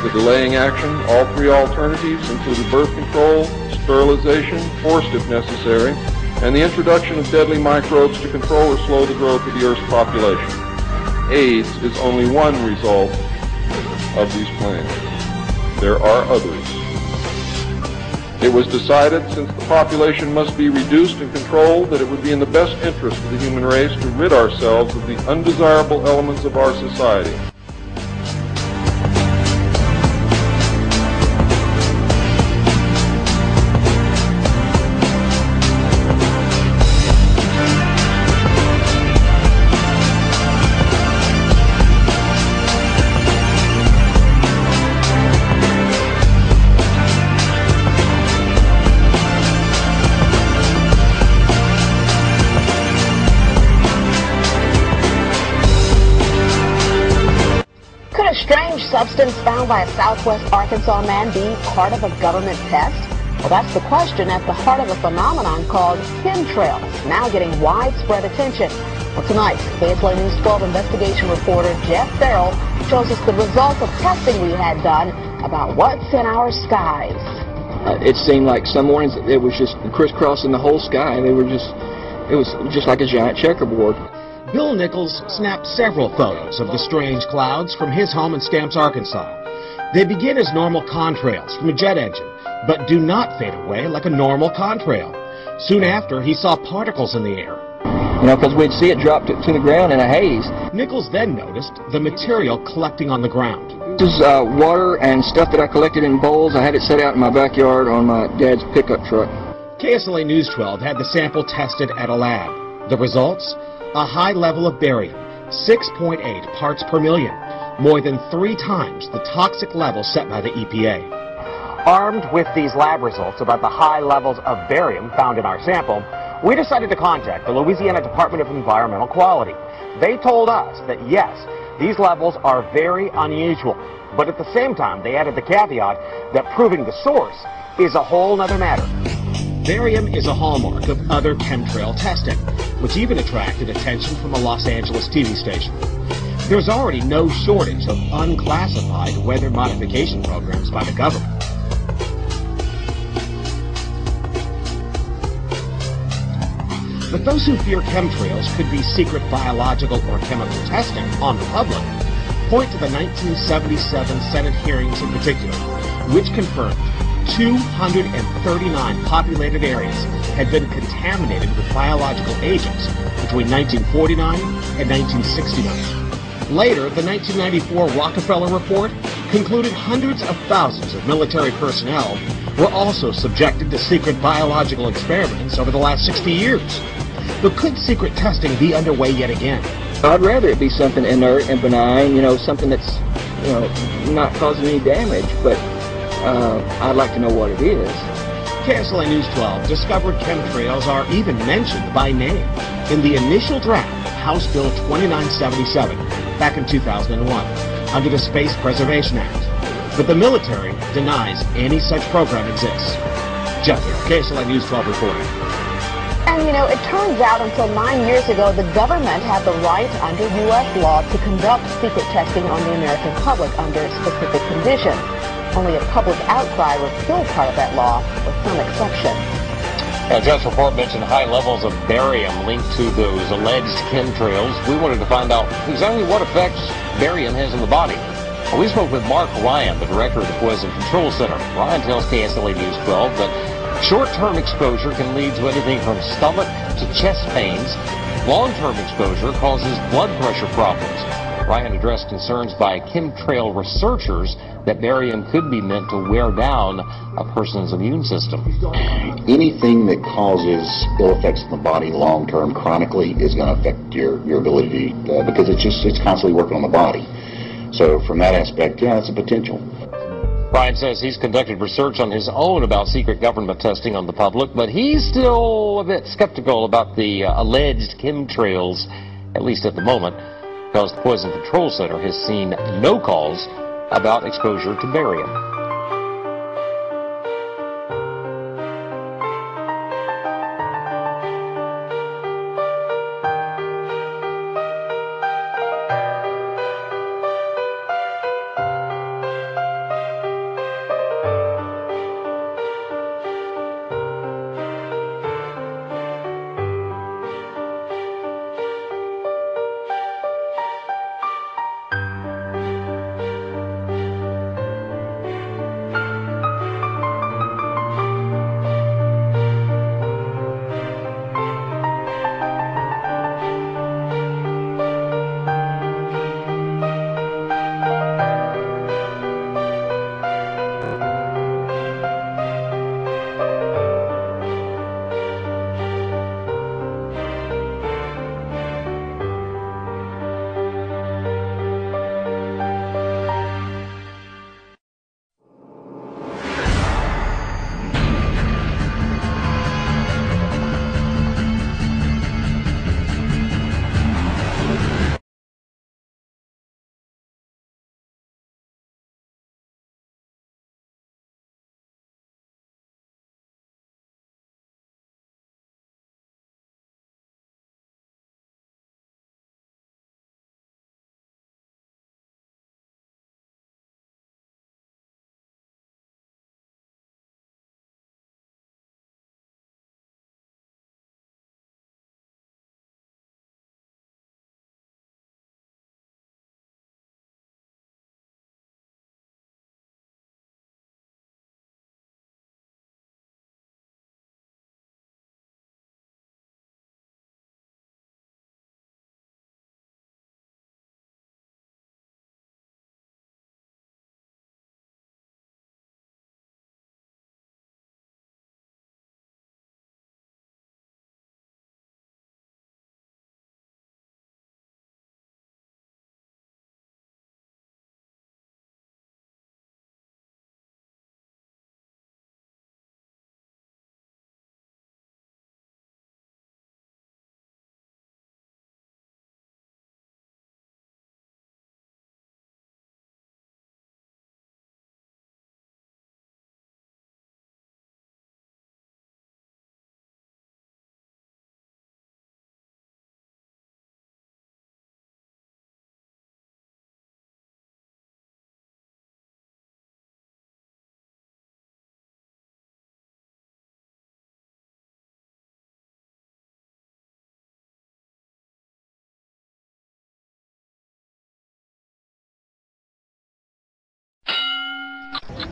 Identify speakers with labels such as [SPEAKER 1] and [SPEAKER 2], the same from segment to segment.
[SPEAKER 1] the delaying action, all three alternatives included birth control, sterilization, forced if necessary, and the introduction of deadly microbes to control or slow the growth of the Earth's population. AIDS is only one result of these plans. There are others. It was decided, since the population must be reduced and controlled, that it would be in the best interest of the human race to rid ourselves of the undesirable elements of our society.
[SPEAKER 2] Substance found by a Southwest Arkansas man be part of a government test? Well, that's the question at the heart of a phenomenon called chemtrails, now getting widespread attention. Well, tonight, KSLA News 12 investigation reporter Jeff Farrell shows us the results of testing we had done about what's in our skies.
[SPEAKER 3] It seemed like some mornings it was just crisscrossing the whole sky. It was just like a giant checkerboard.
[SPEAKER 4] Bill Nichols snapped several photos of the strange clouds from his home in Stamps, Arkansas. They begin as normal contrails from a jet engine, but do not fade away like a normal contrail. Soon after, he saw particles in the air.
[SPEAKER 3] Because we'd see it drop to the ground in a haze.
[SPEAKER 4] Nichols then noticed the material collecting on the ground.
[SPEAKER 3] This is water and stuff that I collected in bowls. I had it set out in my backyard on my dad's pickup truck.
[SPEAKER 4] KSLA News 12 had the sample tested at a lab. The results? A high level of barium, 6.8 parts per million, more than 3 times the toxic level set by the EPA.
[SPEAKER 5] Armed with these lab results about the high levels of barium found in our sample, we decided to contact the Louisiana Department of Environmental Quality. They told us that yes, these levels are very unusual, but at the same time they added the caveat that proving the source is a whole nother matter.
[SPEAKER 4] Barium is a hallmark of other chemtrail testing, which even attracted attention from a Los Angeles TV station. There's already no shortage of unclassified weather modification programs by the government. But those who fear chemtrails could be secret biological or chemical testing on the public point to the 1977 Senate hearings in particular, which confirmed 239 populated areas had been contaminated with biological agents between 1949 and 1969. Later, the 1994 Rockefeller Report concluded hundreds of thousands of military personnel were also subjected to secret biological experiments over the last 60 years. But could secret testing be underway yet again?
[SPEAKER 3] I'd rather it be something inert and benign, something that's, not causing any damage, but I'd like to know what it is.
[SPEAKER 4] KSLA News 12 discovered chemtrails are even mentioned by name in the initial draft of House Bill 2977 back in 2001 under the Space Preservation Act. But the military denies any such program exists. Jeff here, KSLA News 12 reporting.
[SPEAKER 2] And it turns out until 9 years ago, the government had the right under U.S. law to conduct secret testing on the American public under specific conditions. Only a public outcry repealed part of that law, with some exception.
[SPEAKER 6] Jeff's report mentioned high levels of barium linked to those alleged chemtrails. We wanted to find out exactly what effects barium has on the body. We spoke with Mark Ryan, the director of the Poison Control Center. Ryan tells KSLA News 12 that short-term exposure can lead to anything from stomach to chest pains. Long-term exposure causes blood pressure problems. Ryan addressed concerns by chemtrail researchers that barium could be meant to wear down a person's immune system.
[SPEAKER 7] Anything that causes ill effects in the body long-term, chronically, is going to affect your ability because it's constantly working on the body. So from that aspect, yeah, it's a potential.
[SPEAKER 6] Ryan says he's conducted research on his own about secret government testing on the public, but he's still a bit skeptical about the alleged chemtrails, at least at the moment, because the Poison Control Center has seen no calls about exposure to barium.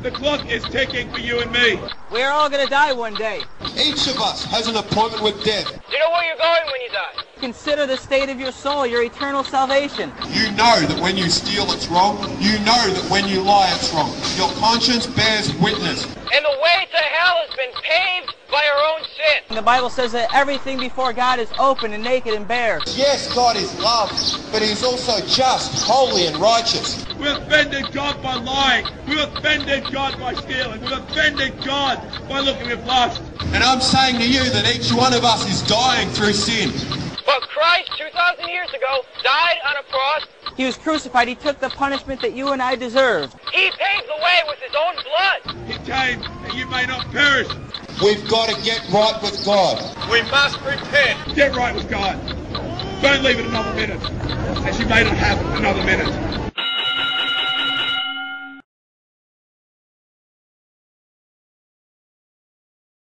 [SPEAKER 8] The clock is ticking for you and me.
[SPEAKER 9] We're all going to die one day.
[SPEAKER 10] Each of us has an appointment with death.
[SPEAKER 9] Do you know where you're going when you die? Consider the state of your soul, your eternal salvation.
[SPEAKER 10] You know that when you steal it's wrong. You know that when you lie it's wrong. Your conscience bears witness.
[SPEAKER 9] And the way to hell has been paved by our own sin. And the Bible says that everything before God is open and naked and bare.
[SPEAKER 10] Yes, God is love, but He is also just, holy and righteous.
[SPEAKER 8] We've offended God by lying. We've offended God by stealing. We've offended God by looking with lust.
[SPEAKER 10] And I'm saying to you that each one of us is dying through sin.
[SPEAKER 9] But Christ, 2,000 years ago, died on a cross. He was crucified. He took the punishment that you and I deserved. He paved the way with His own blood.
[SPEAKER 8] He came that you may not perish.
[SPEAKER 10] We've got to get right with God.
[SPEAKER 8] We must repent. Get right with God. Don't leave it another minute, as you may not have another minute.